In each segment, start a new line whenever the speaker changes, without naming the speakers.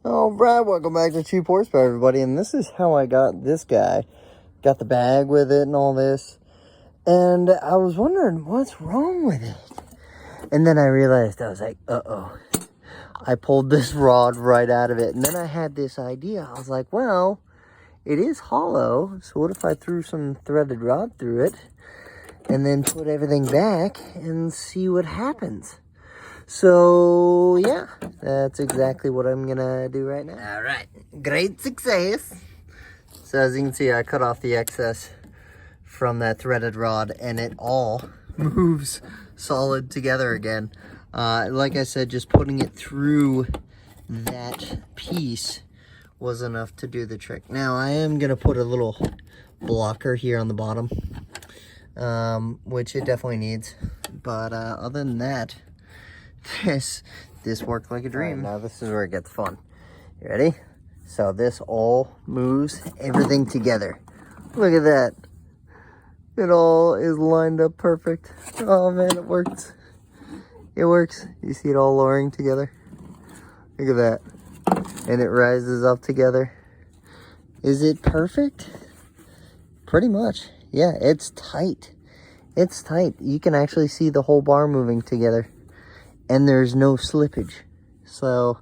Alright, welcome back to Cheap Horsepower, everybody, and this is how I got this guy. Got the bag with it and all this, and I was wondering what's wrong with it. And then I realized, I was like, uh-oh. I pulled this rod right out of it, and then I had this idea. I was like, well, it is hollow, so what if I threw some threaded rod through it, and then put everything back and see what happens? So, yeah, that's exactly what I'm gonna do right now. All right, great success. So as you can see, I cut off the excess from that threaded rod, and it all moves solid together again. Like I said, just putting it through that piece was enough to do the trick. Now, I am gonna put a little blocker here on the bottom, which it definitely needs. But other than that, this worked like a dream. Right, now this is where it gets fun. You ready? So this all moves everything together. Look at that. It all is lined up perfect. Oh man, it works. It works. You see it all lowering together? Look at that. And it rises up together. Is it perfect? Pretty much. Yeah, it's tight. It's tight. You can actually see the whole bar moving together. And there's no slippage. So,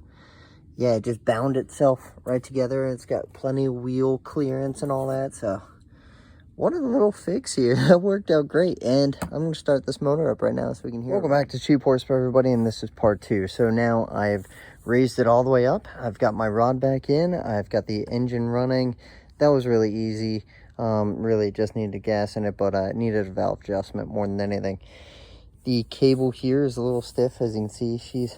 yeah, it just bound itself right together. And it's got plenty of wheel clearance and all that. So, what a little fix here. That worked out great. And I'm going to start this motor up right now so we can hear it. Welcome back to Cheap Horsepower, everybody. And this is part 2. So now I've raised it all the way up. I've got my rod back in. I've got the engine running. That was really easy. Really just needed gas in it, but I needed a valve adjustment more than anything. The cable here is a little stiff. As you can see, she's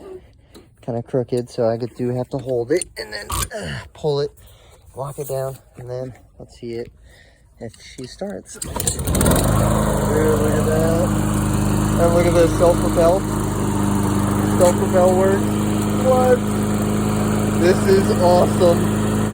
kind of crooked, so I do have to hold it and then pull it, lock it down, and then let's see it if she starts. Look at that. And look at this, self-propel. Self-propel works. What? This is awesome.